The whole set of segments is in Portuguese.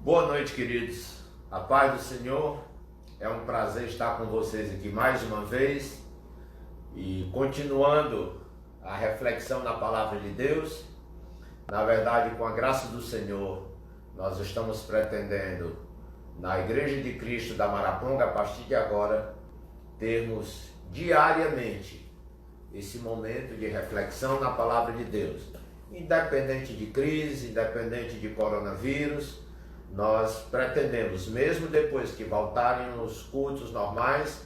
Boa noite, queridos. A paz do Senhor. É um prazer estar com vocês aqui mais uma vez e continuando a reflexão na palavra de Deus. Na verdade, com a graça do Senhor, nós estamos pretendendo, na Igreja de Cristo da Maraponga, a partir de agora, termos diariamente esse momento de reflexão na palavra de Deus. Independente de crise, independente de coronavírus, nós pretendemos, mesmo depois que voltarem os cultos normais,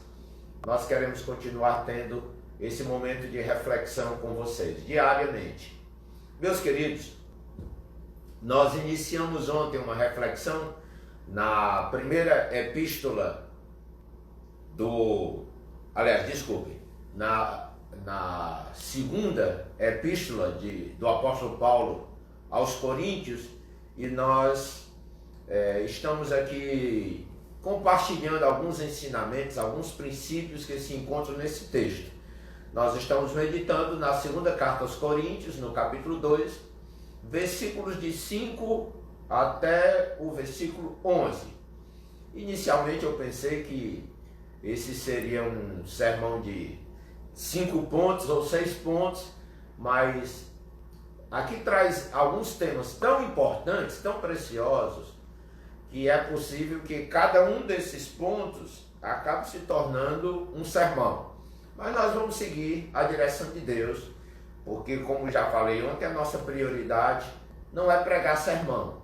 nós queremos continuar tendo esse momento de reflexão com vocês, diariamente. Meus queridos, nós iniciamos ontem uma reflexão na primeira epístola na segunda epístola do apóstolo Paulo aos Coríntios, e nós estamos aqui compartilhando alguns ensinamentos, alguns princípios que se encontram nesse texto. Nós estamos meditando na segunda carta aos Coríntios, no capítulo 2, versículos de 5 até o versículo 11. Inicialmente eu pensei que esse seria um sermão de 5 pontos ou 6 pontos, mas aqui traz alguns temas tão importantes, tão preciosos, que é possível que cada um desses pontos acabe se tornando um sermão. Mas nós vamos seguir a direção de Deus, porque, como já falei ontem, a nossa prioridade não é pregar sermão.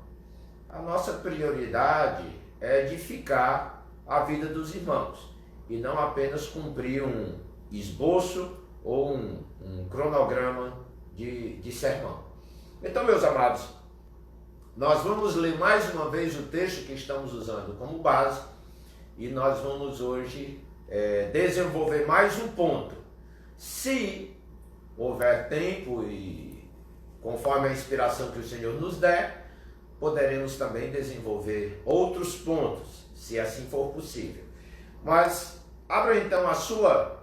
A nossa prioridade é edificar a vida dos irmãos, e não apenas cumprir um esboço ou um cronograma de sermão. Então, meus amados, nós vamos ler mais uma vez o texto que estamos usando como base, e nós vamos hoje desenvolver mais um ponto. Se houver tempo e conforme a inspiração que o Senhor nos der, poderemos também desenvolver outros pontos, se assim for possível. Mas abra então a sua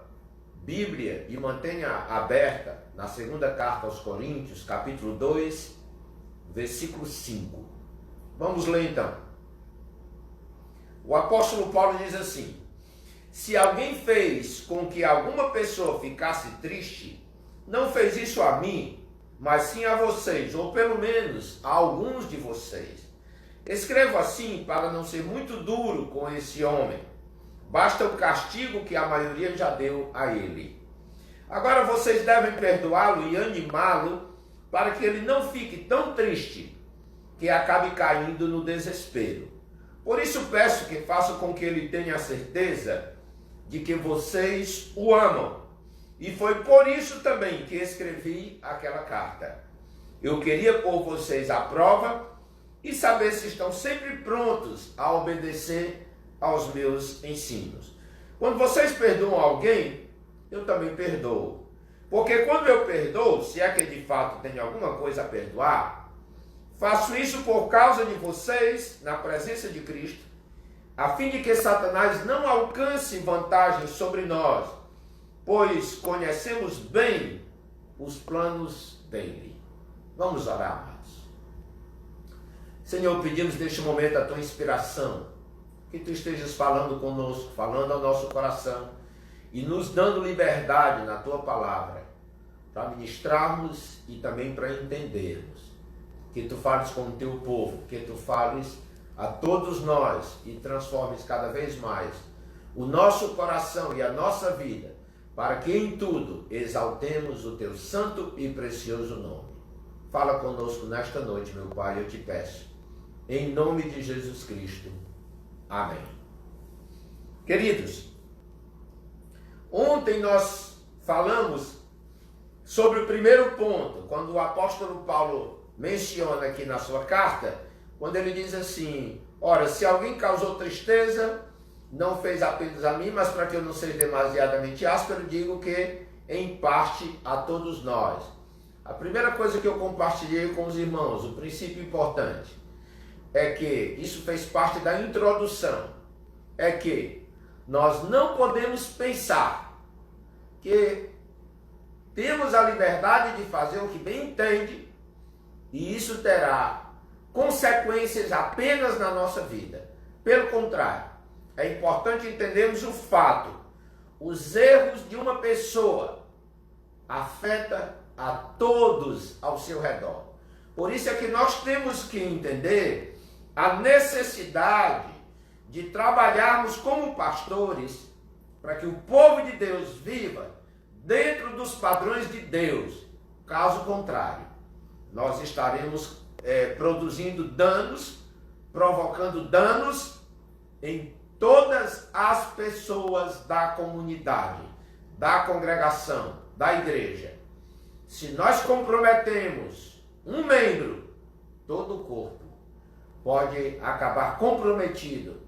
Bíblia e mantenha aberta na segunda carta aos Coríntios, capítulo 2, versículo 5. Vamos ler então. O apóstolo Paulo diz assim: se alguém fez com que alguma pessoa ficasse triste, não fez isso a mim, mas sim a vocês, ou pelo menos a alguns de vocês. Escrevo assim para não ser muito duro com esse homem. Basta o castigo que a maioria já deu a ele. Agora vocês devem perdoá-lo e animá-lo para que ele não fique tão triste que acabe caindo no desespero. Por isso peço que façam com que ele tenha a certeza de que vocês o amam. E foi por isso também que escrevi aquela carta. Eu queria pôr vocês à prova e saber se estão sempre prontos a obedecer aos meus ensinos. Quando vocês perdoam alguém, eu também perdoo. Porque quando eu perdoo, se é que de fato tenho alguma coisa a perdoar, faço isso por causa de vocês, na presença de Cristo, a fim de que Satanás não alcance vantagem sobre nós, pois conhecemos bem os planos dele. Vamos orar, amados. Senhor, pedimos neste momento a tua inspiração, que tu estejas falando conosco, falando ao nosso coração, e nos dando liberdade na tua palavra, para ministrarmos e também para entendermos. Que tu fales com o teu povo, que tu fales a todos nós e transformes cada vez mais o nosso coração e a nossa vida, para que em tudo exaltemos o teu santo e precioso nome. Fala conosco nesta noite, meu Pai, eu te peço, em nome de Jesus Cristo. Amém. Queridos, ontem nós falamos sobre o primeiro ponto, quando o apóstolo Paulo menciona aqui na sua carta, quando ele diz assim: ora, se alguém causou tristeza, não fez apenas a mim, mas para que eu não seja demasiadamente áspero, digo que em parte a todos nós. A primeira coisa que eu compartilhei com os irmãos, o princípio importante, é que isso fez parte da introdução, é que nós não podemos pensar que temos a liberdade de fazer o que bem entende, e isso terá consequências apenas na nossa vida. Pelo contrário, é importante entendermos o fato: os erros de uma pessoa afetam a todos ao seu redor. Por isso é que nós temos que entender a necessidade de trabalharmos como pastores para que o povo de Deus viva dentro dos padrões de Deus. Caso contrário, nós estaremos produzindo danos, provocando danos em todas as pessoas da comunidade, da congregação, da igreja. Se nós comprometemos um membro, todo o corpo pode acabar comprometido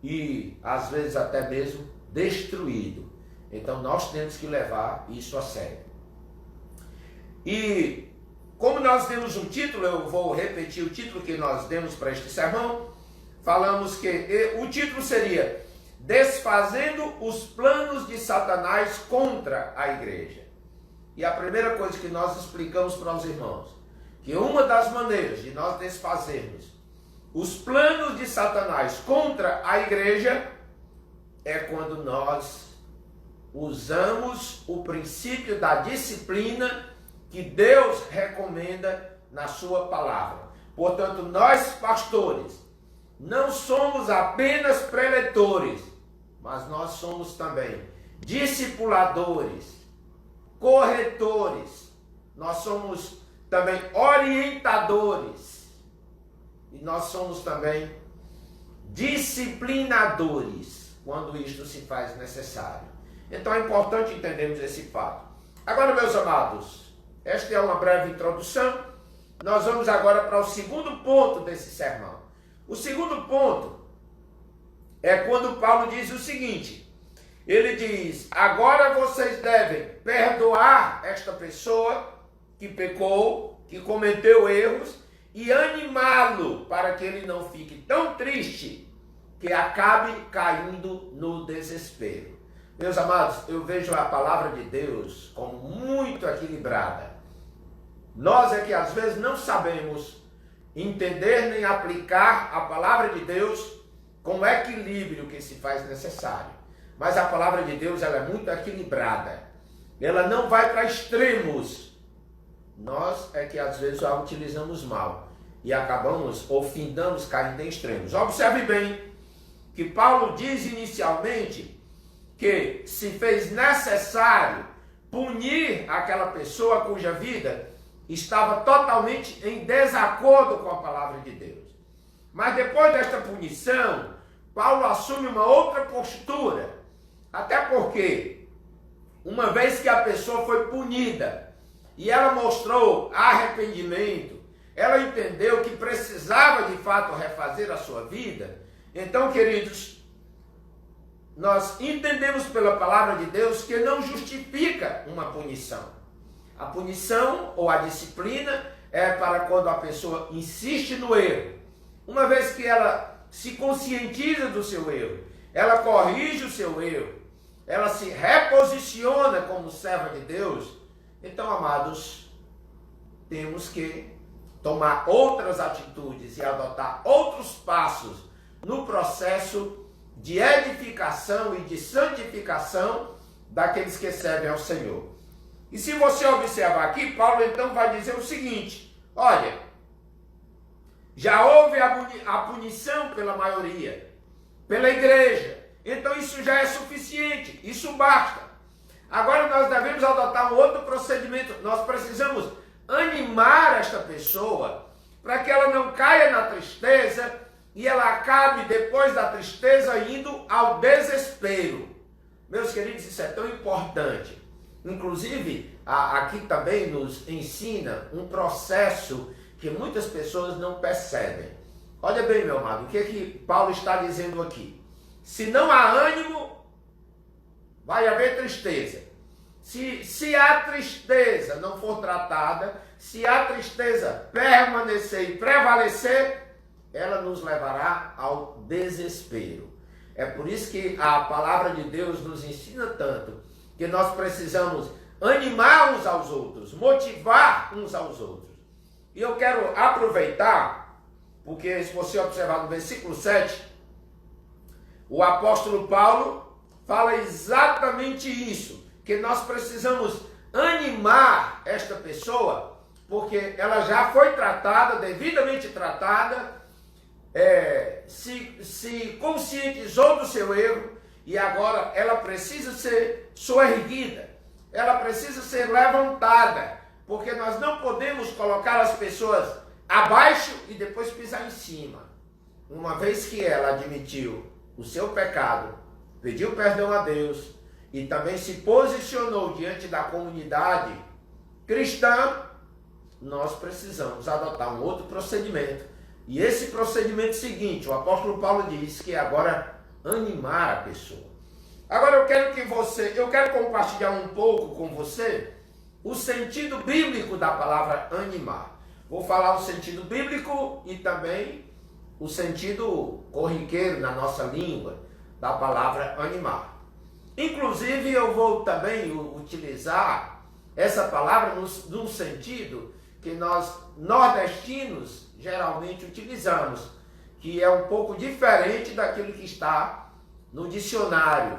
e às vezes até mesmo destruído. Então nós temos que levar isso a sério. E como nós demos um título, eu vou repetir o título que nós demos para este sermão. Falamos que o título seria Desfazendo os planos de Satanás contra a igreja. E a primeira coisa que nós explicamos para os irmãos, que uma das maneiras de nós desfazermos os planos de Satanás contra a igreja é quando nós usamos o princípio da disciplina que Deus recomenda na sua palavra. Portanto, nós pastores não somos apenas preletores, mas nós somos também discipuladores, corretores, nós somos também orientadores e nós somos também disciplinadores quando isto se faz necessário. Então é importante entendermos esse fato. Agora, meus amados, esta é uma breve introdução. Nós vamos agora para o segundo ponto desse sermão. O segundo ponto é quando Paulo diz o seguinte: ele diz, agora vocês devem perdoar esta pessoa que pecou, que cometeu erros, e animá-lo para que ele não fique tão triste que acabe caindo no desespero. Meus amados, eu vejo a palavra de Deus como muito equilibrada. Nós é que às vezes não sabemos entender nem aplicar a palavra de Deus com o equilíbrio que se faz necessário. Mas a palavra de Deus, ela é muito equilibrada. Ela não vai para extremos. Nós é que às vezes a utilizamos mal e acabamos ou findamos caindo em extremos. Observe bem que Paulo diz inicialmente que se fez necessário punir aquela pessoa cuja vida estava totalmente em desacordo com a palavra de Deus. Mas depois desta punição, Paulo assume uma outra postura. Até porque, uma vez que a pessoa foi punida e ela mostrou arrependimento, ela entendeu que precisava de fato refazer a sua vida. Então, queridos, nós entendemos pela palavra de Deus que não justifica uma punição. A punição ou a disciplina é para quando a pessoa insiste no erro. Uma vez que ela se conscientiza do seu erro, ela corrige o seu erro, ela se reposiciona como serva de Deus, então, amados, temos que tomar outras atitudes e adotar outros passos no processo de edificação e de santificação daqueles que servem ao Senhor. E se você observar aqui, Paulo então vai dizer o seguinte: olha, já houve a punição pela maioria, pela igreja, então isso já é suficiente, isso basta. Agora nós devemos adotar um outro procedimento. Nós precisamos animar esta pessoa para que ela não caia na tristeza e ela acabe depois da tristeza indo ao desespero. Meus queridos, isso é tão importante. Inclusive, aqui também nos ensina um processo que muitas pessoas não percebem. Olha bem, meu amado, o que é que Paulo está dizendo aqui? Se não há ânimo, vai haver tristeza. Se a tristeza não for tratada, se a tristeza permanecer e prevalecer, ela nos levará ao desespero. É por isso que a palavra de Deus nos ensina tanto que nós precisamos animar uns aos outros, motivar uns aos outros. E eu quero aproveitar porque se você observar no versículo 7, o apóstolo Paulo fala exatamente isso, que nós precisamos animar esta pessoa, porque ela já foi tratada, devidamente tratada, se conscientizou do seu erro e agora ela precisa ser soerguida, ela precisa ser levantada, porque nós não podemos colocar as pessoas abaixo e depois pisar em cima. Uma vez que ela admitiu o seu pecado, pediu perdão a Deus e também se posicionou diante da comunidade cristã, nós precisamos adotar um outro procedimento. E esse procedimento seguinte, o apóstolo Paulo diz que agora animar a pessoa. Agora eu quero compartilhar um pouco com você o sentido bíblico da palavra animar. Vou falar o sentido bíblico e também o sentido corriqueiro na nossa língua da palavra animar. Inclusive eu vou também utilizar essa palavra num sentido que nós nordestinos geralmente utilizamos, que é um pouco diferente daquilo que está no dicionário.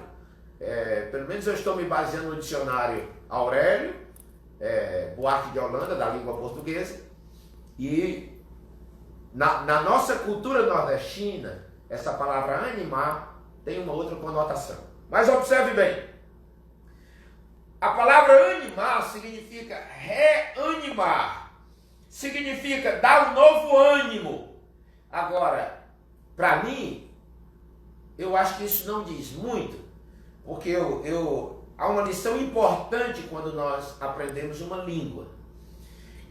Pelo menos eu estou me baseando no dicionário Aurélio Buarque de Holanda, da língua portuguesa, e na nossa cultura nordestina, essa palavra animar tem uma outra conotação. Mas observe bem, a palavra animar significa reanimar, significa dar um novo ânimo. Agora, para mim, eu acho que isso não diz muito, porque há uma lição importante quando nós aprendemos uma língua,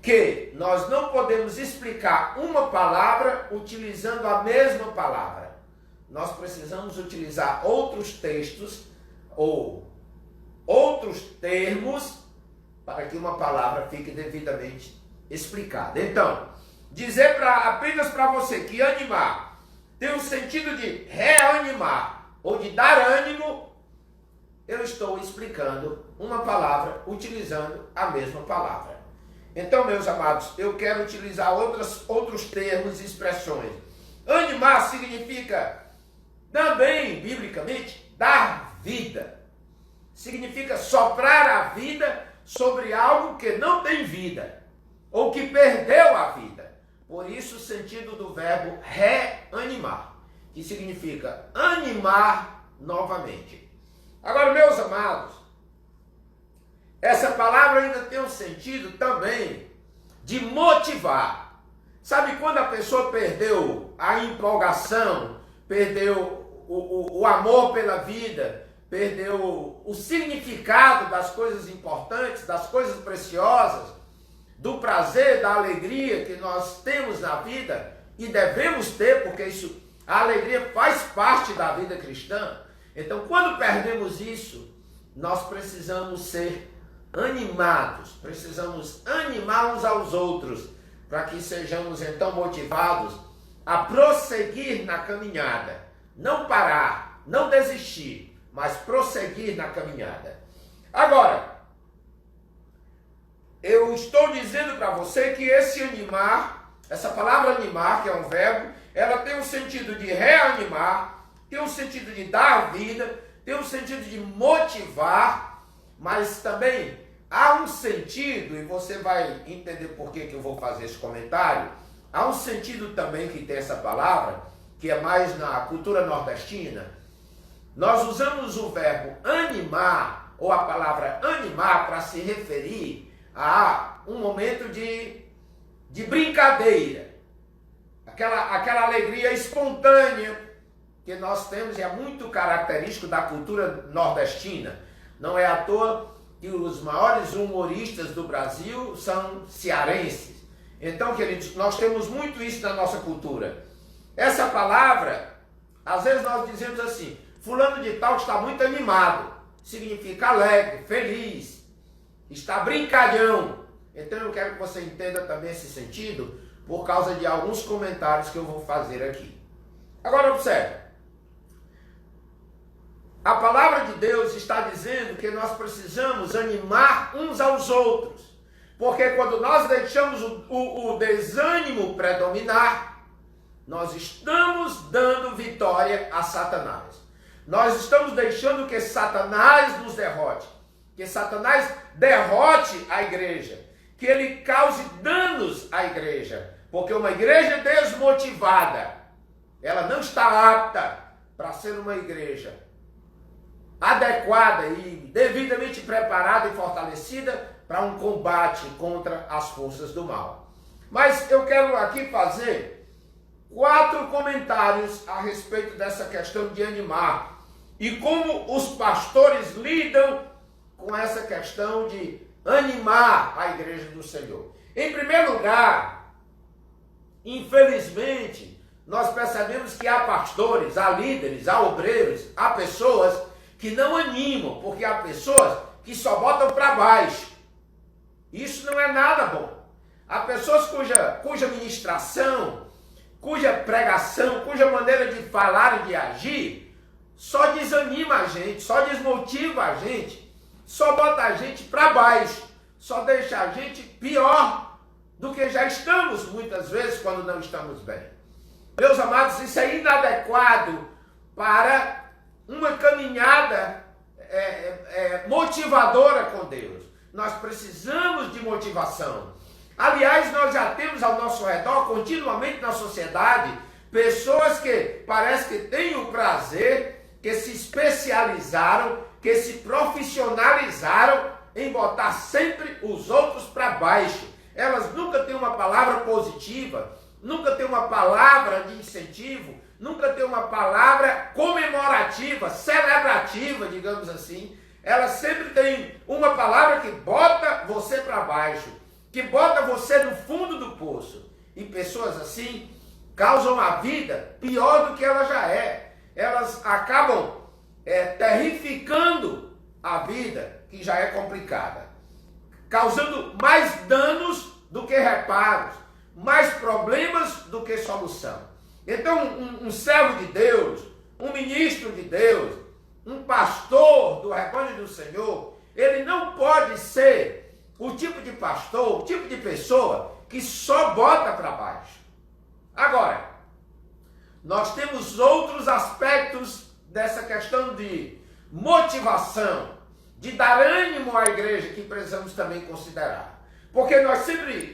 que nós não podemos explicar uma palavra utilizando a mesma palavra. Nós precisamos utilizar outros textos ou outros termos para que uma palavra fique devidamente explicada. Então, dizer apenas para você que animar tem o sentido de reanimar ou de dar ânimo, eu estou explicando uma palavra utilizando a mesma palavra. Então, meus amados, eu quero utilizar outros termos e expressões. Animar significa também, biblicamente, dar vida. Significa soprar a vida sobre algo que não tem vida, ou que perdeu a vida. Por isso o sentido do verbo reanimar, que significa animar novamente. Agora, meus amados, essa palavra ainda tem um sentido também de motivar. Sabe quando a pessoa perdeu a empolgação, perdeu o amor pela vida, perdeu o significado das coisas importantes, das coisas preciosas, do prazer, da alegria que nós temos na vida e devemos ter, porque a alegria faz parte da vida cristã. Então, quando perdemos isso, nós precisamos ser animados, precisamos animar uns aos outros, para que sejamos então motivados a prosseguir na caminhada, não parar, não desistir, mas prosseguir na caminhada. Agora, eu estou dizendo para você que esse animar, essa palavra animar, que é um verbo, ela tem um sentido de reanimar, tem um sentido de dar vida, tem um sentido de motivar, mas também há um sentido, e você vai entender por que eu vou fazer esse comentário, há um sentido também que tem essa palavra, que é mais na cultura nordestina. Nós usamos o verbo animar, ou a palavra animar, para se referir a um momento de brincadeira, aquela alegria espontânea que nós temos e é muito característico da cultura nordestina. Não é à toa que os maiores humoristas do Brasil são cearenses. Então, queridos, nós temos muito isso na nossa cultura. Essa palavra, às vezes nós dizemos assim, fulano de tal está muito animado, significa alegre, feliz, está brincalhão. Então eu quero que você entenda também esse sentido por causa de alguns comentários que eu vou fazer aqui. Agora observe. A palavra de Deus está dizendo que nós precisamos animar uns aos outros. Porque quando nós deixamos o desânimo predominar, nós estamos dando vitória a Satanás. Nós estamos deixando que Satanás nos derrote, que Satanás derrote a igreja, que ele cause danos à igreja, porque uma igreja desmotivada, ela não está apta para ser uma igreja adequada e devidamente preparada e fortalecida para um combate contra as forças do mal. Mas eu quero aqui fazer 4 comentários a respeito dessa questão de animar e como os pastores lidam com essa questão de animar a igreja do Senhor. Em primeiro lugar, infelizmente, nós percebemos que há pastores, há líderes, há obreiros, há pessoas que não animam, porque há pessoas que só botam para baixo. Isso não é nada bom. Há pessoas cuja ministração, cuja pregação, cuja maneira de falar e de agir, só desanima a gente, só desmotiva a gente, só bota a gente para baixo, só deixa a gente pior do que já estamos muitas vezes quando não estamos bem. Meus amados, isso é inadequado para uma caminhada motivadora com Deus. Nós precisamos de motivação. Aliás, nós já temos ao nosso redor, continuamente na sociedade, pessoas que parece que têm o prazer, que se especializaram, que se profissionalizaram em botar sempre os outros para baixo. Elas nunca têm uma palavra positiva, nunca têm uma palavra de incentivo, nunca têm uma palavra comemorativa, celebrativa, digamos assim. Elas sempre têm uma palavra que bota você para baixo, que bota você no fundo do poço. E pessoas assim causam a vida pior do que ela já é. Elas acabam terrificando a vida, que já é complicada, causando mais danos do que reparos, mais problemas do que solução. Então, um servo de Deus, um ministro de Deus, um pastor do rebanho do Senhor, ele não pode ser o tipo de pastor, o tipo de pessoa que só bota para baixo. Agora, nós temos outros aspectos dessa questão de motivação, de dar ânimo à igreja, que precisamos também considerar. Porque nós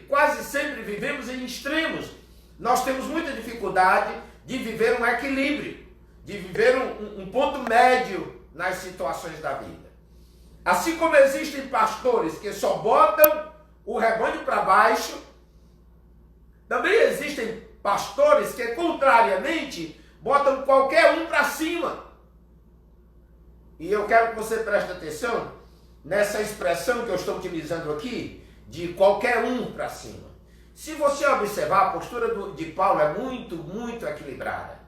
quase sempre vivemos em extremos. Nós temos muita dificuldade de viver um equilíbrio, de viver um ponto médio nas situações da vida. Assim como existem pastores que só botam o rebanho para baixo, também existem pastores que, contrariamente, botam qualquer um para cima. E eu quero que você preste atenção nessa expressão que eu estou utilizando aqui, de qualquer um para cima. Se você observar, a postura de Paulo é muito, muito equilibrada.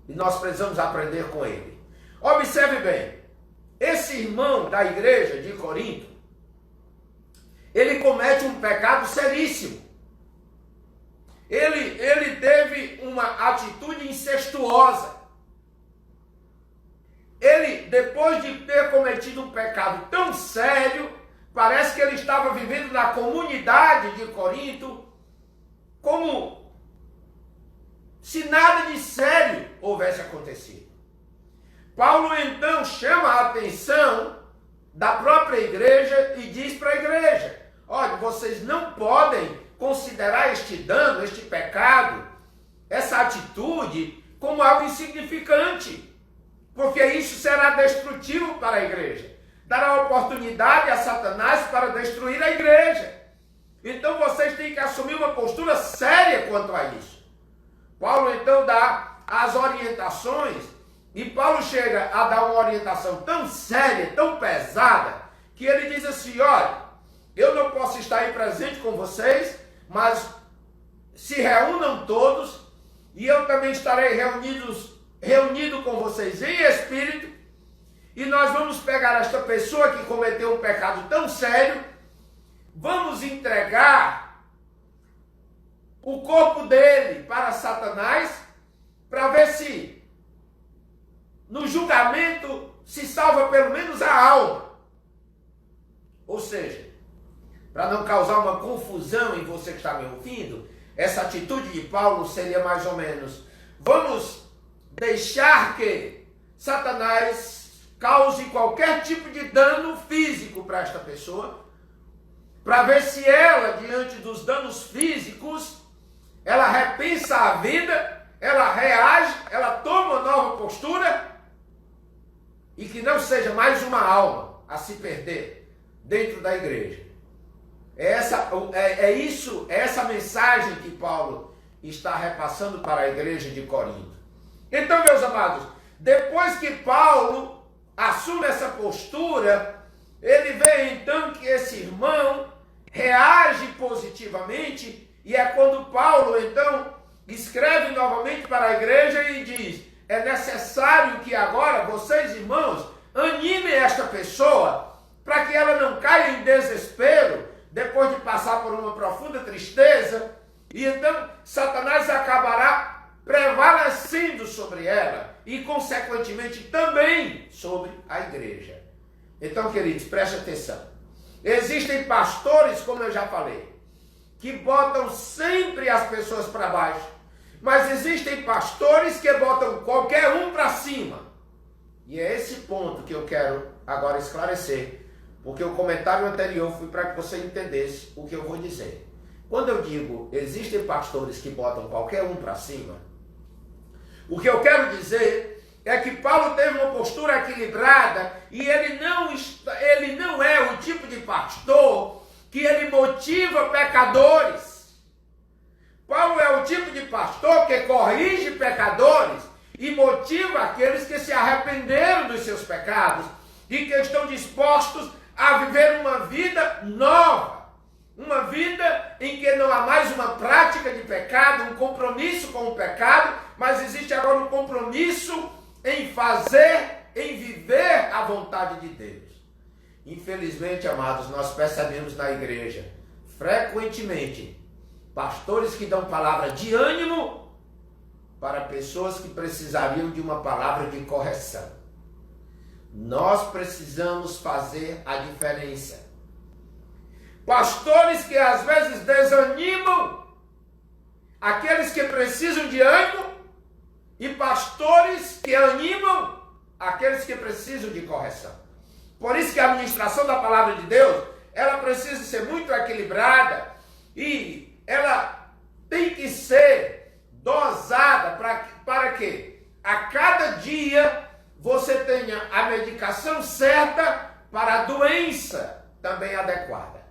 E nós precisamos aprender com ele. Observe bem, esse irmão da igreja de Corinto, ele comete um pecado seríssimo. Ele teve uma atitude incestuosa. Ele, depois de ter cometido um pecado tão sério, parece que ele estava vivendo na comunidade de Corinto como se nada de sério houvesse acontecido. Paulo então chama a atenção da própria igreja e diz para a igreja: olha, vocês não podem considerar este dano, este pecado, essa atitude como algo insignificante, porque isso será destrutivo para a igreja, dará oportunidade a Satanás para destruir a igreja. Então vocês têm que assumir uma postura séria quanto a isso. Paulo então dá as orientações, e Paulo chega a dar uma orientação tão séria, tão pesada, que ele diz assim: olha, eu não posso estar aí presente com vocês, mas se reúnam todos, e eu também estarei reunido com vocês em espírito, e nós vamos pegar esta pessoa que cometeu um pecado tão sério, vamos entregar o corpo dele para Satanás, para ver se no julgamento se salva pelo menos a alma. Ou seja, para não causar uma confusão em você que está me ouvindo, essa atitude de Paulo seria mais ou menos: vamos deixar que Satanás cause qualquer tipo de dano físico para esta pessoa, para ver se ela, diante dos danos físicos, ela repensa a vida, ela reage, ela toma uma nova postura e que não seja mais uma alma a se perder dentro da igreja. É essa mensagem que Paulo está repassando para a igreja de Corinto. Então, meus amados, depois que Paulo assume essa postura, ele vê então que esse irmão reage positivamente, e é quando Paulo então escreve novamente para a igreja e diz: é necessário que agora vocês, irmãos, animem esta pessoa para que ela não caia em desespero depois de passar por uma profunda tristeza, e então Satanás acabará prevalecendo sobre ela e consequentemente também sobre a igreja. Então, queridos, preste atenção. Existem pastores, como eu já falei, que botam sempre as pessoas para baixo, mas existem pastores que botam qualquer um para cima. E é esse ponto que eu quero agora esclarecer, porque o comentário anterior foi para que você entendesse o que eu vou dizer. Quando eu digo existem pastores que botam qualquer um para cima, o que eu quero dizer é que Paulo teve uma postura equilibrada e ele não é o tipo de pastor que ele motiva pecadores. Paulo é o tipo de pastor que corrige pecadores e motiva aqueles que se arrependeram dos seus pecados e que estão dispostos a viver uma vida nova. Uma vida em que não há mais uma prática de pecado, um compromisso com o pecado, mas existe agora um compromisso em fazer, em viver a vontade de Deus. Infelizmente, amados, nós percebemos na igreja, frequentemente, pastores que dão palavra de ânimo para pessoas que precisariam de uma palavra de correção. Nós precisamos fazer a diferença. Pastores que às vezes desanimam aqueles que precisam de ânimo e pastores que animam aqueles que precisam de correção. Por isso que a administração da palavra de Deus, ela precisa ser muito equilibrada e ela tem que ser dosada para que a cada dia você tenha a medicação certa para a doença também adequada.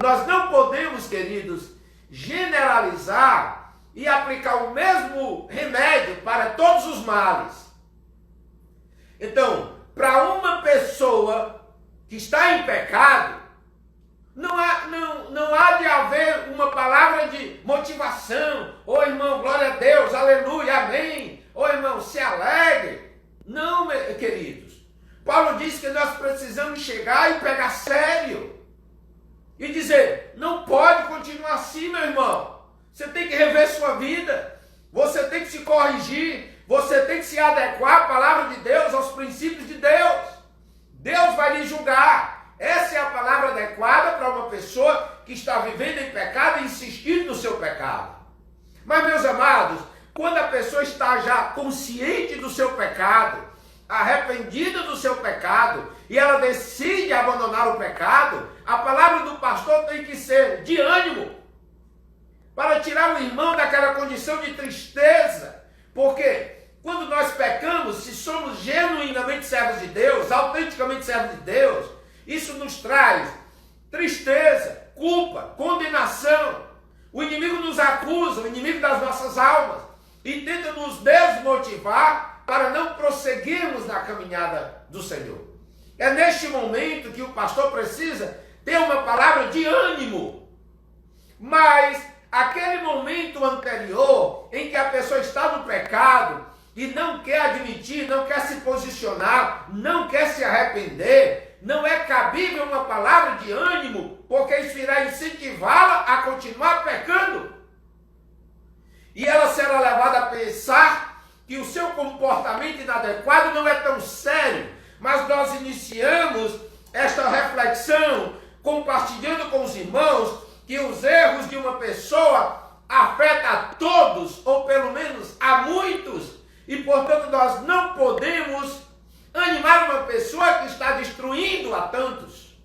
Nós não podemos, queridos, generalizar e aplicar o mesmo remédio para todos os males. Então, para uma pessoa que está em pecado, não há de haver uma palavra de motivação. Ô irmão, glória a Deus, aleluia, amém. Ô irmão, se alegre. Não, queridos. Paulo diz que nós precisamos chegar e pegar sério. E dizer, não pode continuar assim, meu irmão. Você tem que rever sua vida. Você tem que se corrigir. Você tem que se adequar à palavra de Deus, aos princípios de Deus. Deus vai lhe julgar. Essa é a palavra adequada para uma pessoa que está vivendo em pecado e insistindo no seu pecado. Mas, meus amados, quando a pessoa está já consciente do seu pecado, arrependida do seu pecado, e ela decide abandonar o pecado, a palavra do pastor tem que ser de ânimo, para tirar o irmão daquela condição de tristeza. Porque quando nós pecamos, se somos genuinamente servos de Deus, autenticamente servos de Deus, isso nos traz tristeza, culpa, condenação. O inimigo nos acusa, o inimigo das nossas almas, e tenta nos desmotivar para não prosseguirmos na caminhada do Senhor. É neste momento que o pastor precisa ter uma palavra de ânimo. Mas aquele momento anterior em que a pessoa está no pecado e não quer admitir, não quer se posicionar, não quer se arrepender, não é cabível uma palavra de ânimo, porque isso irá incentivá-la a continuar pecando. E ela será levada a pensar que o seu comportamento inadequado não é tão sério. Mas nós iniciamos esta reflexão compartilhando com os irmãos que os erros de uma pessoa afeta a todos, ou pelo menos a muitos, e portanto nós não podemos animar uma pessoa que está destruindo a tantos.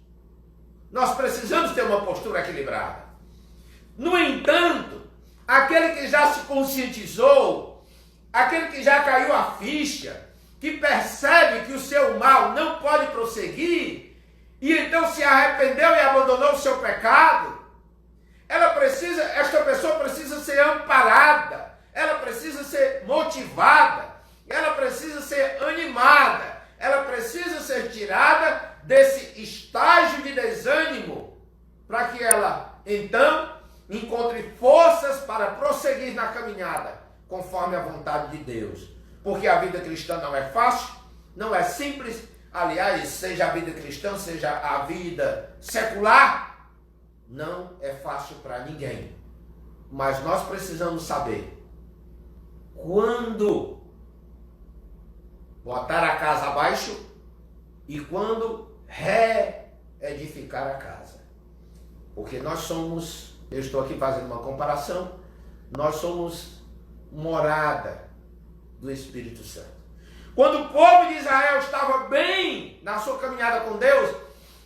Nós precisamos ter uma postura equilibrada. No entanto, aquele que já se conscientizou, aquele que já caiu a ficha, que percebe que o seu mal não pode prosseguir, e então se arrependeu e abandonou o seu pecado, esta pessoa precisa ser amparada, ela precisa ser motivada, ela precisa ser animada, ela precisa ser tirada desse estágio de desânimo, para que ela então encontre forças para prosseguir na caminhada, conforme a vontade de Deus. Porque a vida cristã não é fácil, não é simples. Aliás, seja a vida cristã, seja a vida secular, não é fácil para ninguém. Mas nós precisamos saber quando botar a casa abaixo e quando reedificar a casa. Porque nós somos, eu estou aqui fazendo uma comparação, nós somos morada do Espírito Santo. Quando o povo de Israel estava bem na sua caminhada com Deus,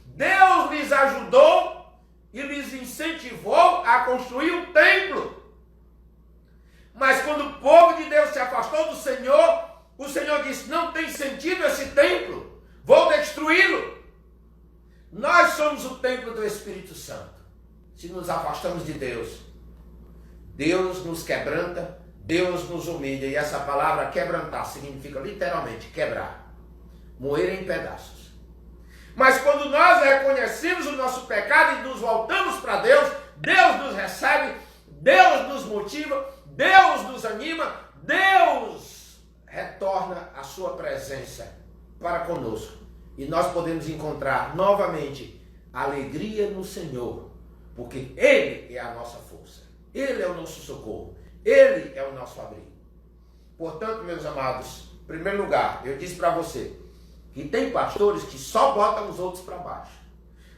Deus lhes ajudou e lhes incentivou a construir um templo. Mas quando o povo de Deus se afastou do Senhor, o Senhor disse: não tem sentido esse templo, vou destruí-lo. Nós somos o templo do Espírito Santo. Se nos afastamos de Deus, Deus nos quebranta, Deus nos humilha. E essa palavra quebrantar significa literalmente quebrar, moer em pedaços. Mas quando nós reconhecemos o nosso pecado e nos voltamos para Deus, Deus nos recebe, Deus nos motiva, Deus nos anima, Deus retorna a sua presença para conosco. E nós podemos encontrar novamente alegria no Senhor, porque Ele é a nossa força, Ele é o nosso socorro, Ele é o nosso abrigo. Portanto, meus amados, em primeiro lugar, eu disse para você que tem pastores que só botam os outros para baixo.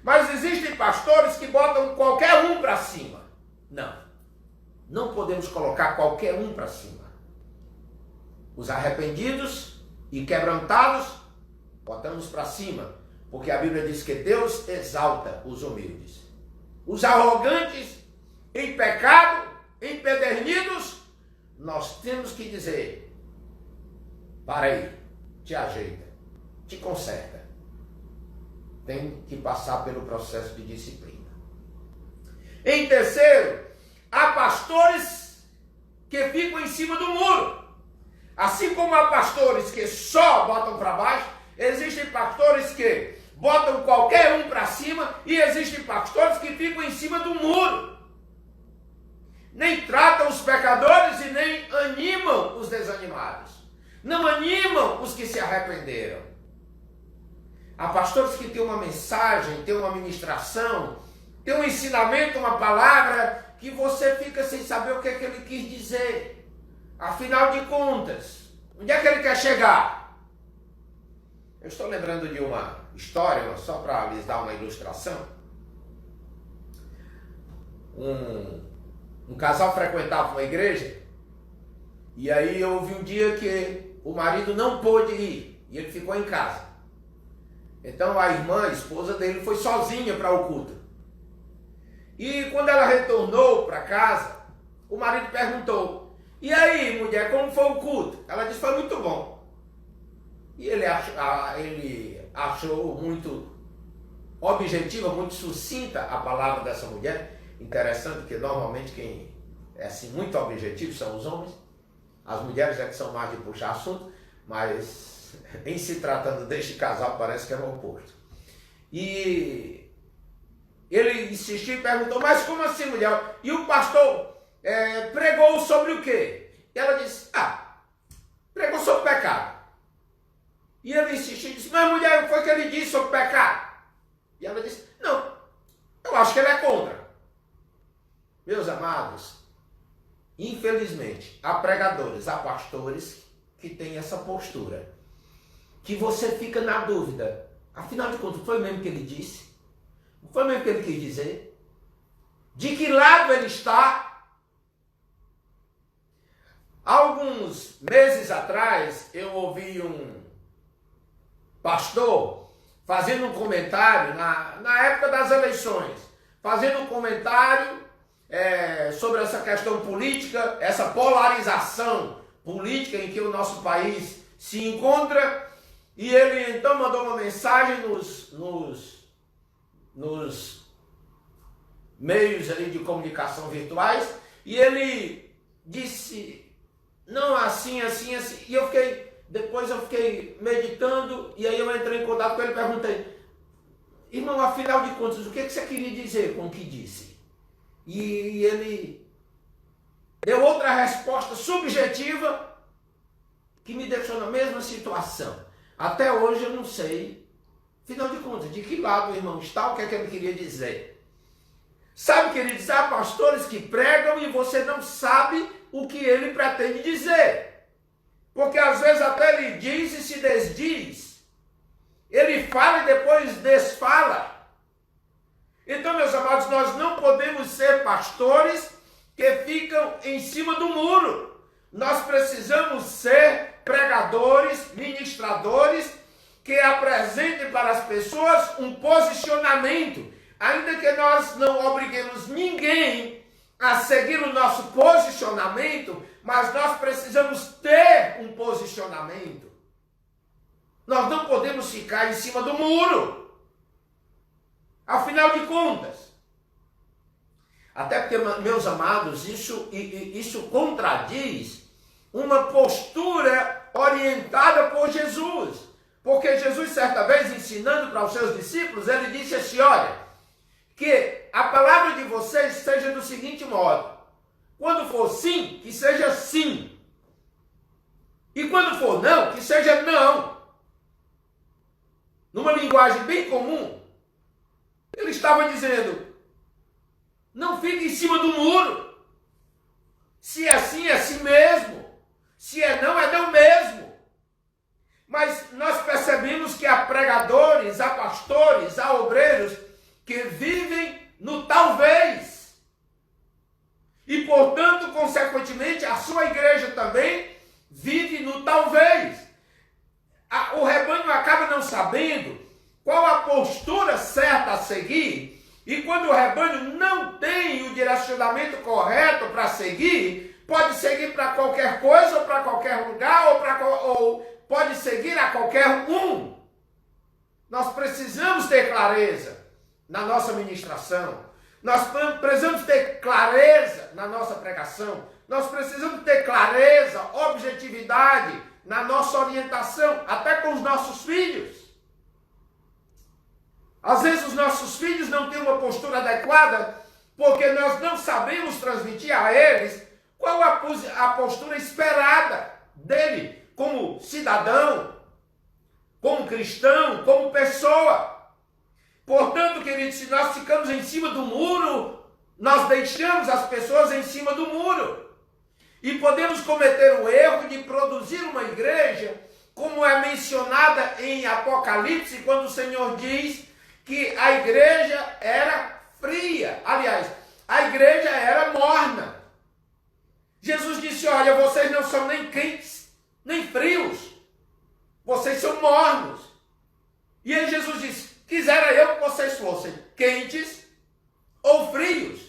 Mas existem pastores que botam qualquer um para cima. Não podemos colocar qualquer um para cima. Os arrependidos e quebrantados, botamos para cima, porque a Bíblia diz que Deus exalta os humildes. Os arrogantes, em pecado, empedernidos, nós temos que dizer: para aí, te ajeita, te conserta. Tem que passar pelo processo de disciplina. Em terceiro, há pastores que ficam em cima do muro. Assim como há pastores que só botam para baixo, existem pastores que botam qualquer um para cima e existem pastores que ficam em cima do muro. Nem tratam os pecadores e nem animam os desanimados. Não animam os que se arrependeram. Há pastores que têm uma mensagem, têm uma ministração, têm um ensinamento, uma palavra, que você fica sem saber o que é que ele quis dizer. Afinal de contas, onde é que ele quer chegar? Eu estou lembrando de uma história, só para lhes dar uma ilustração. Um casal frequentava uma igreja, e aí houve um dia que o marido não pôde ir, e ele ficou em casa. Então a irmã, a esposa dele, foi sozinha para o culto. E quando ela retornou para casa, o marido perguntou: e aí, mulher, como foi o culto? Ela disse: foi muito bom. E ele achou muito objetiva, muito sucinta a palavra dessa mulher. Interessante que normalmente quem é assim muito objetivo são os homens. As mulheres é que são mais de puxar assunto, mas em se tratando deste casal parece que é o oposto. E ele insistiu e perguntou: mas como assim, mulher? E o pastor pregou sobre o quê? E ela disse: pregou sobre pecado. E ele insistiu e disse: mas mulher, o que foi que ele disse sobre pecado? E ela disse: não, eu acho que ele é contra. Meus amados, infelizmente, há pregadores, há pastores que têm essa postura, que você fica na dúvida: afinal de contas, foi mesmo que ele disse? Foi mesmo que ele quis dizer? De que lado ele está? Alguns meses atrás, eu ouvi um pastor fazendo um comentário, na época das eleições, fazendo um comentário sobre essa questão política, essa polarização política em que o nosso país se encontra, e ele então mandou uma mensagem nos meios ali de comunicação virtuais, e ele disse, não, assim, e depois eu fiquei meditando, e aí eu entrei em contato com ele e perguntei, irmão, afinal de contas, o que você queria dizer com o que disse? E ele deu outra resposta subjetiva que me deixou na mesma situação. Até hoje eu não sei, afinal de contas, de que lado o irmão está, o que é que ele queria dizer. Sabe, queridos, há pastores que pregam e você não sabe o que ele pretende dizer. Porque às vezes até ele diz e se desdiz. Ele fala e depois desfala. Então, meus amados, nós não podemos ser pastores que ficam em cima do muro. Nós precisamos ser pregadores, ministradores, que apresentem para as pessoas um posicionamento. Ainda que nós não obriguemos ninguém a seguir o nosso posicionamento, mas nós precisamos ter um posicionamento. Nós não podemos ficar em cima do muro. Afinal de contas. Até porque, meus amados, isso contradiz uma postura orientada por Jesus. Porque Jesus, certa vez, ensinando para os seus discípulos, ele disse assim, olha, que a palavra de vocês seja do seguinte modo, quando for sim, que seja sim, e quando for não, que seja não. Numa linguagem bem comum, ele estava dizendo, não fique em cima do muro, se é sim, é sim mesmo, se é não mesmo. Mas nós percebemos que há pregadores, há pastores, há obreiros, que vivem no talvez. E, portanto, consequentemente, a sua igreja também vive no talvez. O rebanho acaba não sabendo qual a postura certa a seguir. E quando o rebanho não tem o direcionamento correto para seguir, pode seguir para qualquer coisa, ou para qualquer lugar, ou pode seguir a qualquer um. Nós precisamos ter clareza na nossa ministração, nós precisamos ter clareza na nossa pregação, nós precisamos ter clareza, objetividade na nossa orientação, até com os nossos filhos. Às vezes os nossos filhos não têm uma postura adequada, porque nós não sabemos transmitir a eles qual a postura esperada dele, como cidadão, como cristão, como pessoa. Portanto, queridos, se nós ficamos em cima do muro, nós deixamos as pessoas em cima do muro. E podemos cometer o erro de produzir uma igreja, como é mencionada em Apocalipse, quando o Senhor diz que a igreja era fria. Aliás, a igreja era morna. Jesus disse, olha, vocês não são nem quentes, nem frios. Vocês são mornos. E aí Jesus disse, quisera eu que vocês fossem quentes ou frios.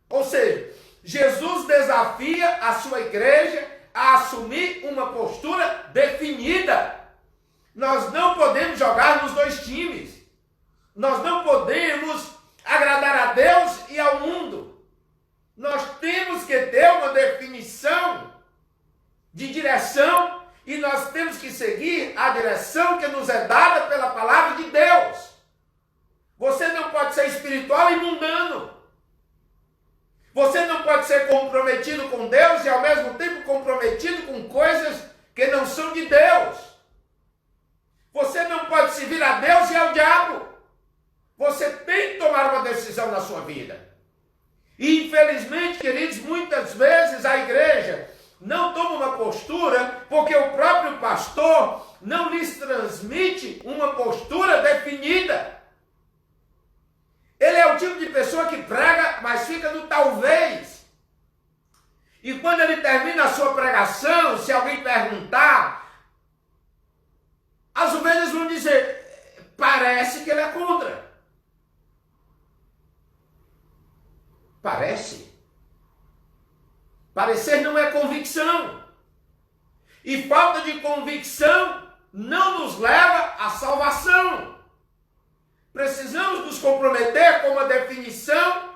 Ou seja, Jesus desafia a sua igreja a assumir uma postura definida. Nós não podemos jogar nos dois times. Nós não podemos agradar a Deus e ao mundo. Nós temos que ter uma definição de direção e nós temos que seguir a direção que nos é dada pela palavra de Deus. Você não pode ser espiritual e mundano. Você não pode ser comprometido com Deus e ao mesmo tempo comprometido com coisas que não são de Deus. Você não pode servir a Deus e ao diabo. Você tem que tomar uma decisão na sua vida. E infelizmente, queridos, muitas vezes a igreja não toma uma postura porque o próprio pastor não lhes transmite uma postura definida. Ele é o tipo de pessoa que prega, mas fica no talvez. E quando ele termina a sua pregação, pregação, se alguém perguntar, as ovelhas vão dizer, parece que ele é contra. Parece. Parecer não é convicção. E falta de convicção não nos leva à salvação. Precisamos nos comprometer com uma definição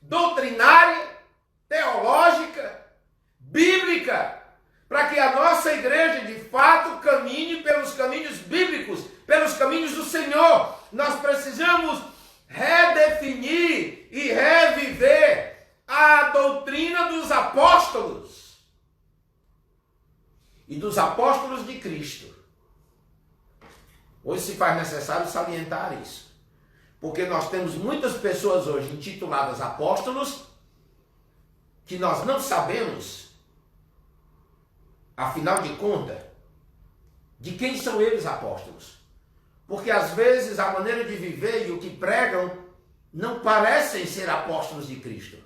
doutrinária, teológica, bíblica, para que a nossa igreja de fato caminhe pelos caminhos bíblicos, pelos caminhos do Senhor. Nós precisamos redefinir e reviver a doutrina dos apóstolos e dos apóstolos de Cristo. Hoje se faz necessário salientar isso, porque nós temos muitas pessoas hoje intituladas apóstolos que nós não sabemos, afinal de contas, de quem são eles apóstolos. Porque às vezes a maneira de viver e o que pregam não parecem ser apóstolos de Cristo.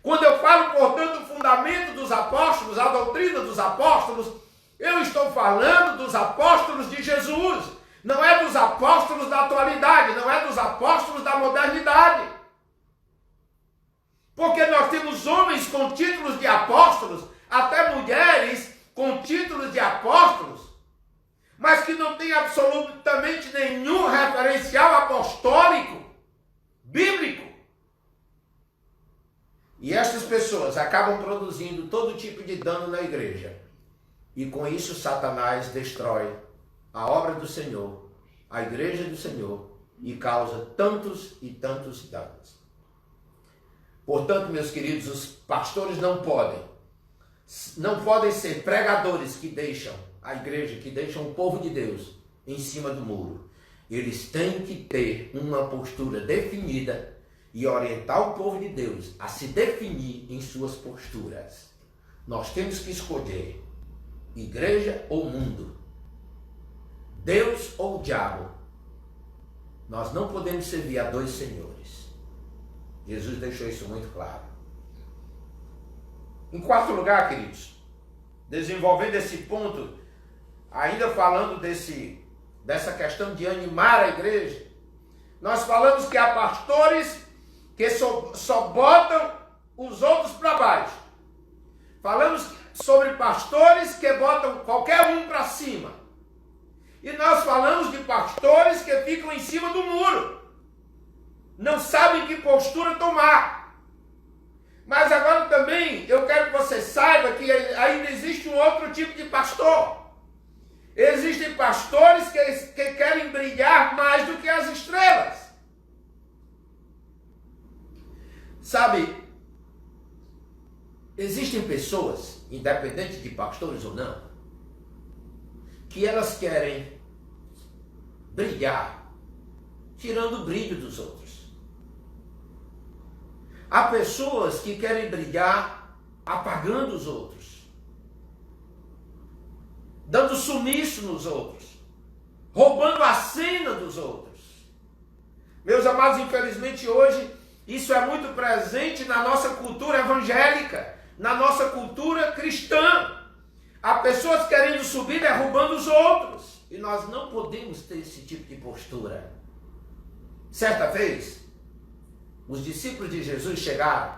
Quando eu falo, portanto, o fundamento dos apóstolos, a doutrina dos apóstolos, eu estou falando dos apóstolos de Jesus. Não é dos apóstolos da atualidade, não é dos apóstolos da modernidade. Porque nós temos homens com títulos de apóstolos, até mulheres com títulos de apóstolos, mas que não têm absolutamente nenhum referencial apostólico, bíblico. E estas pessoas acabam produzindo todo tipo de dano na igreja. E com isso Satanás destrói a obra do Senhor, a igreja do Senhor, e causa tantos e tantos danos. Portanto, meus queridos, os pastores não podem ser pregadores que deixam a igreja, que deixam o povo de Deus em cima do muro. Eles têm que ter uma postura definida e orientar o povo de Deus a se definir em suas posturas. Nós temos que escolher igreja ou mundo, Deus ou diabo. Nós não podemos servir a dois senhores. Jesus deixou isso muito claro. Em quarto lugar, queridos, desenvolvendo esse ponto, ainda falando dessa questão de animar a igreja, nós falamos que há pastores que só botam os outros para baixo. Falamos sobre pastores que botam qualquer um para cima. E nós falamos de pastores que ficam em cima do muro. Não sabem que postura tomar. Mas agora também eu quero que você saiba que ainda existe um outro tipo de pastor. Existem pastores que querem brilhar mais do que as estrelas. Sabe, existem pessoas, independente de pastores ou não, que elas querem brilhar, tirando o brilho dos outros. Há pessoas que querem brilhar apagando os outros, dando sumiço nos outros, roubando a cena dos outros. Meus amados, infelizmente hoje isso é muito presente na nossa cultura evangélica, na nossa cultura cristã. Há pessoas querendo subir derrubando os outros. E nós não podemos ter esse tipo de postura. Certa vez, os discípulos de Jesus chegaram.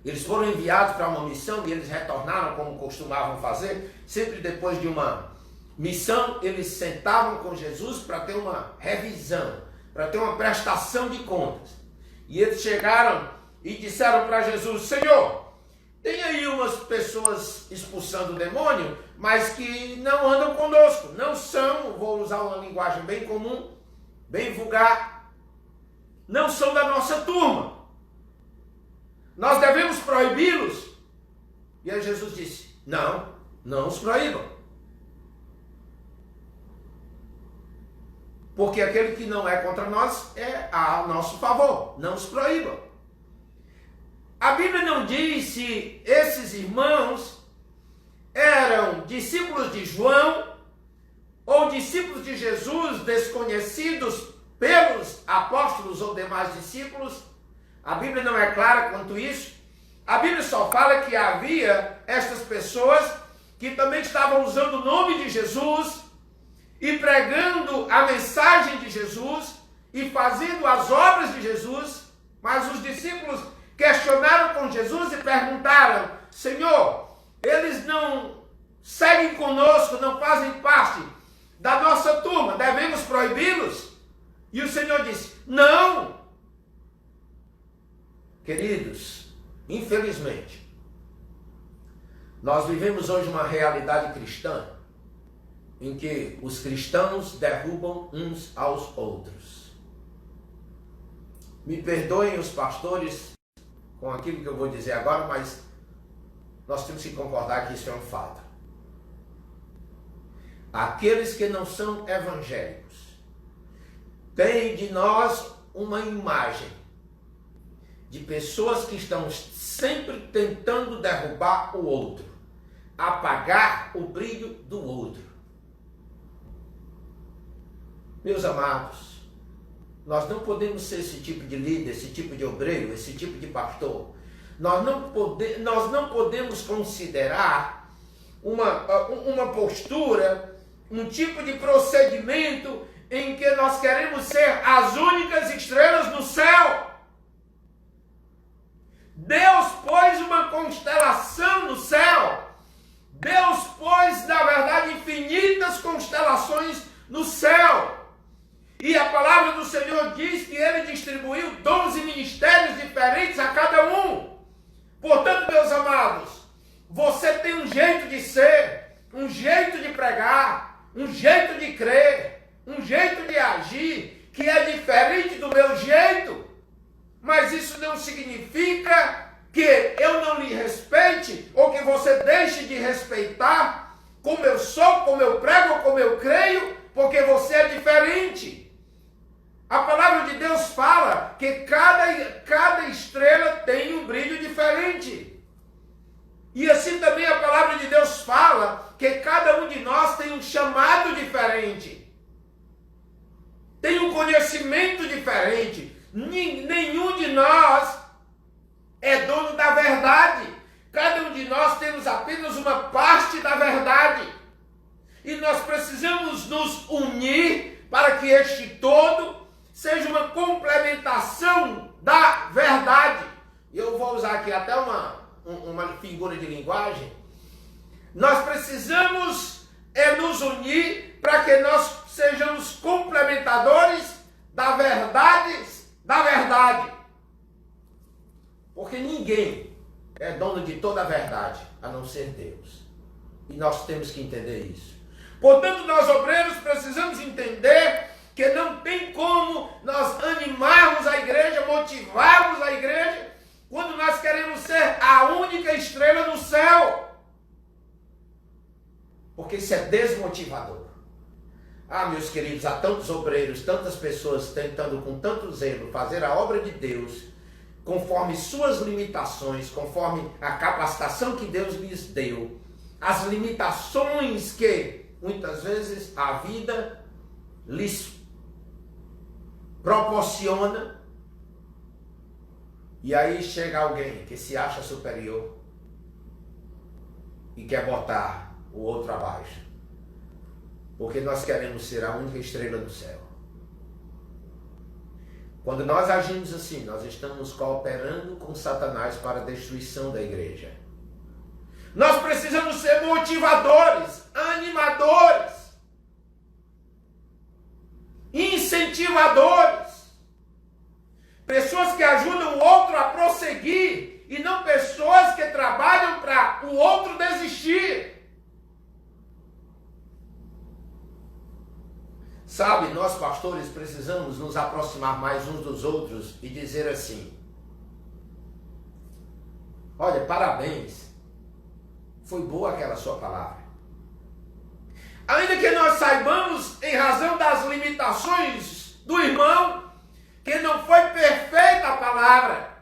Eles foram enviados para uma missão e eles retornaram como costumavam fazer. Sempre depois de uma missão, eles sentavam com Jesus para ter uma revisão, para ter uma prestação de contas. E eles chegaram e disseram para Jesus: Senhor, tem aí umas pessoas expulsando o demônio, mas que não andam conosco, não são, vou usar uma linguagem bem comum, bem vulgar, não são da nossa turma. Nós devemos proibi-los? E aí Jesus disse: não os proíbam. Porque aquele que não é contra nós é a nosso favor. Não os proíbam. A Bíblia não diz se esses irmãos eram discípulos de João ou discípulos de Jesus desconhecidos pelos apóstolos ou demais discípulos. A Bíblia não é clara quanto isso. A Bíblia só fala que havia estas pessoas que também estavam usando o nome de Jesus e pregando a mensagem de Jesus e fazendo as obras de Jesus, mas os discípulos questionaram com Jesus e perguntaram: Senhor, eles não seguem conosco, não fazem parte da nossa turma, devemos proibi-los? E o Senhor disse: não. Queridos, infelizmente, nós vivemos hoje uma realidade cristã em que os cristãos derrubam uns aos outros. Me perdoem os pastores com aquilo que eu vou dizer agora, mas nós temos que concordar que isso é um fato. Aqueles que não são evangélicos têm de nós uma imagem de pessoas que estão sempre tentando derrubar o outro, apagar o brilho do outro. Meus amados, nós não podemos ser esse tipo de líder, esse tipo de obreiro, esse tipo de pastor. Nós não podemos considerar uma postura, um tipo de procedimento em que nós queremos ser as únicas estrelas no céu. Deus pôs uma constelação no céu. Deus pôs, na verdade, infinitas constelações no céu. E a palavra do Senhor diz que Ele distribuiu 12 ministérios diferentes a cada um. Portanto, meus amados, você tem um jeito de ser, um jeito de pregar, um jeito de crer, um jeito de agir, que é diferente do meu jeito. Mas isso não significa que eu não lhe respeite ou que você deixe de respeitar como eu sou, como eu prego, como eu creio, porque você é diferente. A palavra de Deus fala que cada estrela tem um brilho diferente. E assim também a palavra de Deus fala que cada um de nós tem um chamado diferente. Tem um conhecimento diferente. Nenhum de nós é dono da verdade. Cada um de nós temos apenas uma parte da verdade. E nós precisamos nos unir para que este todo seja uma complementação da verdade. Eu vou usar aqui até uma figura de linguagem. Nós precisamos nos unir para que nós sejamos complementadores da verdade. Porque ninguém é dono de toda a verdade, a não ser Deus. E nós temos que entender isso. Portanto, nós obreiros precisamos entender que não tem como nós animarmos a igreja, motivarmos a igreja, quando nós queremos ser a única estrela no céu. Porque isso é desmotivador. Ah, meus queridos, há tantos obreiros, tantas pessoas tentando com tanto zelo fazer a obra de Deus, conforme suas limitações, conforme a capacitação que Deus lhes deu, as limitações que muitas vezes a vida lhes proporciona. E aí chega alguém que se acha superior e quer botar o outro abaixo. Porque nós queremos ser a única estrela do céu. Quando nós agimos assim, nós estamos cooperando com Satanás para a destruição da igreja. Nós precisamos ser motivadores, animadores, incentivadores, pessoas que ajudam o outro a prosseguir e não pessoas que trabalham para o outro desistir. Sabe, nós pastores precisamos nos aproximar mais uns dos outros e dizer assim: olha, parabéns, foi boa aquela sua palavra. Ainda que nós saibamos, em razão das limitações do irmão, que não foi perfeita a palavra.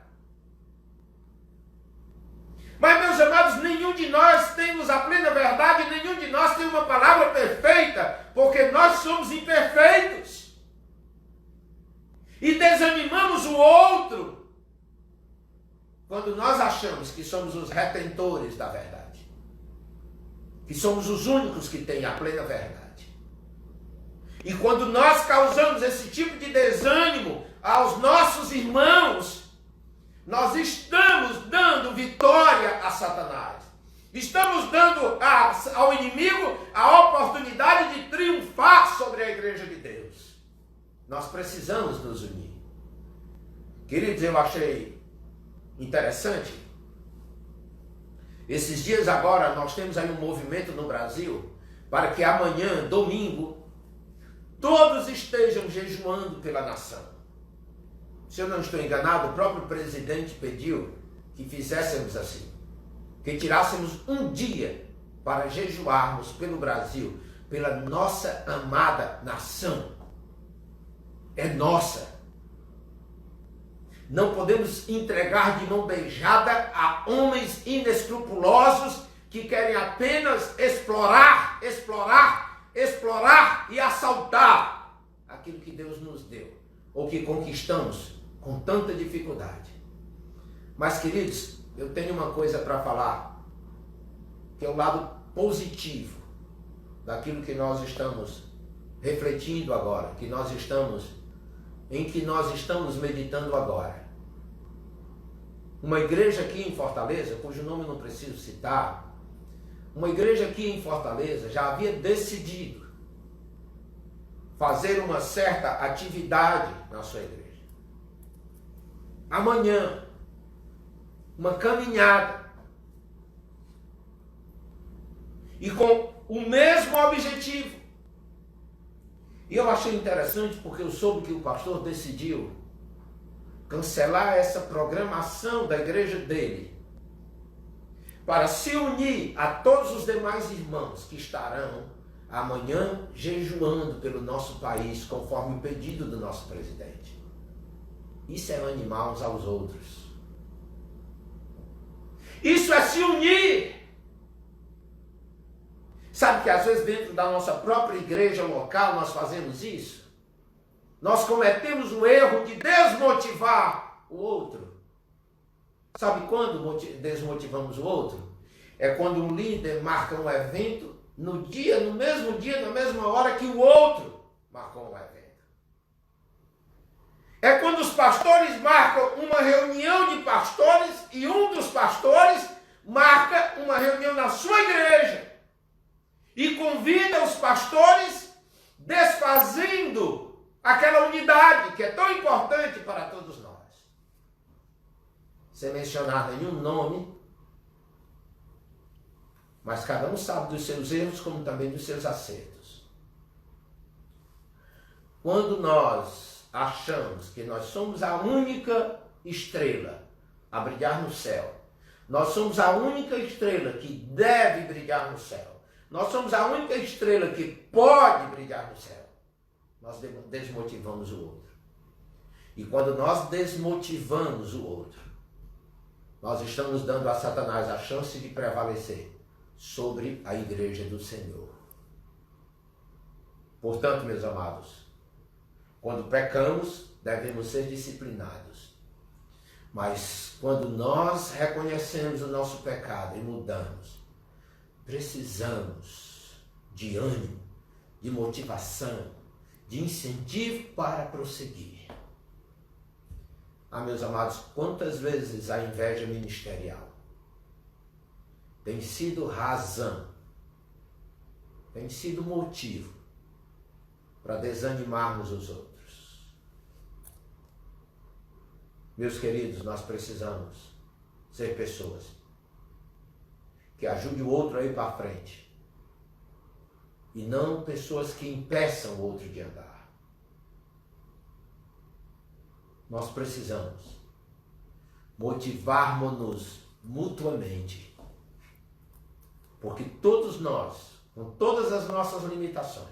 Mas, meus amados, nenhum de nós temos a plena verdade, nenhum de nós tem uma palavra perfeita, porque nós somos imperfeitos. E desanimamos o outro. quando nós achamos que somos os retentores da verdade, que somos os únicos que têm a plena verdade, e quando nós causamos esse tipo de desânimo aos nossos irmãos, nós estamos dando vitória a Satanás. Estamos dando ao inimigo a oportunidade de triunfar sobre a igreja de Deus. Nós precisamos nos unir. Queridos, eu achei interessante. Esses dias agora nós temos aí um movimento no Brasil para que amanhã, domingo, todos estejam jejuando pela nação. Se eu não estou enganado, o próprio presidente pediu que fizéssemos assim, que tirássemos um dia para jejuarmos pelo Brasil, pela nossa amada nação. É nossa. Não podemos entregar de mão beijada a homens inescrupulosos que querem apenas explorar e assaltar aquilo que Deus nos deu, ou que conquistamos com tanta dificuldade. Mas, queridos, eu tenho uma coisa para falar, que é o lado positivo daquilo que nós estamos refletindo agora, em que nós estamos meditando agora. Uma igreja aqui em Fortaleza, cujo nome eu não preciso citar, uma igreja aqui em Fortaleza já havia decidido fazer uma certa atividade na sua igreja. Amanhã, uma caminhada. E com o mesmo objetivo. E eu achei interessante porque eu soube que o pastor decidiu cancelar essa programação da igreja dele para se unir a todos os demais irmãos que estarão amanhã jejuando pelo nosso país, conforme o pedido do nosso presidente. Isso é animar uns aos outros. Isso é se unir. Sabe que às vezes dentro da nossa própria igreja local nós fazemos isso? Nós cometemos o erro de desmotivar o outro. Sabe quando desmotivamos o outro? É quando um líder marca um evento no mesmo dia, na mesma hora que o outro marcou um evento. É quando os pastores marcam uma reunião de pastores e um dos pastores marca uma reunião na sua igreja e convida os pastores, desfazendo aquela unidade que é tão importante para todos nós. Sem mencionar nenhum nome, mas cada um sabe dos seus erros como também dos seus acertos. Quando nós achamos que nós somos a única estrela a brilhar no céu, nós somos a única estrela que deve brilhar no céu, nós somos a única estrela que pode brilhar no céu, nós desmotivamos o outro. E quando nós desmotivamos o outro, nós estamos dando a Satanás a chance de prevalecer sobre a igreja do Senhor. Portanto, meus amados, quando pecamos, devemos ser disciplinados. Mas quando nós reconhecemos o nosso pecado e mudamos, precisamos de ânimo, de motivação, de incentivo para prosseguir. Ah, meus amados, quantas vezes a inveja ministerial tem sido razão, tem sido motivo para desanimarmos os outros. Meus queridos, nós precisamos ser pessoas que ajudem o outro a ir para frente e não pessoas que impeçam o outro de andar. Nós precisamos motivarmos-nos mutuamente, porque todos nós, com todas as nossas limitações,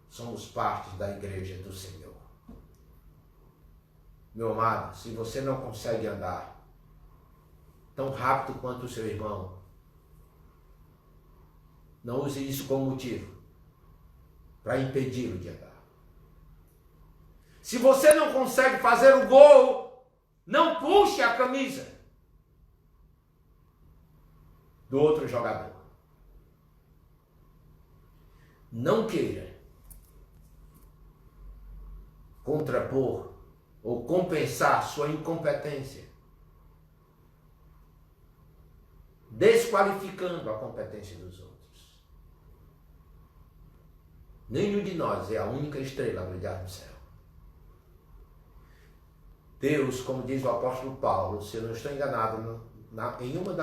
somos parte da igreja do Senhor. Meu amado, se você não consegue andar tão rápido quanto o seu irmão, não use isso como motivo para impedi-lo de andar. Se você não consegue fazer o gol, não puxe a camisa. do outro jogador. Não queira contrapor ou compensar sua incompetência, desqualificando a competência dos outros. Nenhum de nós é a única estrela a brilhar no céu. Deus, como diz o apóstolo Paulo, se eu não estou enganado, em uma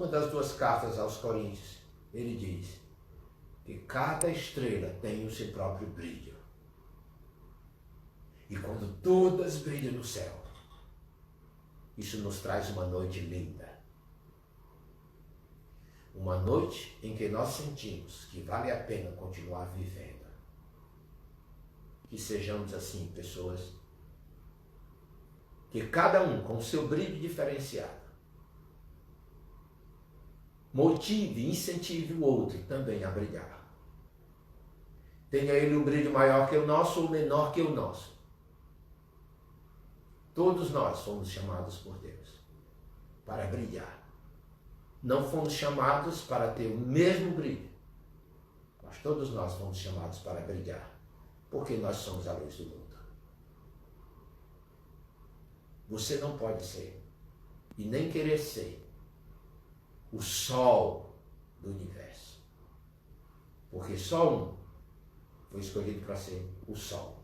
das duas cartas aos Coríntios, ele diz que cada estrela tem o seu próprio brilho. E quando todas brilham no céu, isso nos traz uma noite linda. Uma noite em que nós sentimos que vale a pena continuar vivendo. Que sejamos assim, pessoas que cada um com o seu brilho diferenciado motive e incentive o outro também a brilhar. Tenha ele um brilho maior que o nosso ou menor que o nosso. Todos nós fomos chamados por Deus para brilhar. Não fomos chamados para ter o mesmo brilho, mas todos nós fomos chamados para brilhar, porque nós somos a luz do mundo. Você não pode ser, e nem querer ser, o sol do universo. Porque só um foi escolhido para ser o sol.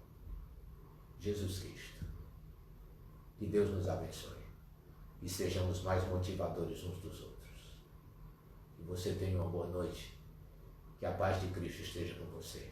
Jesus Cristo. Que Deus nos abençoe. E sejamos mais motivadores uns dos outros. Que você tenha uma boa noite. Que a paz de Cristo esteja com você.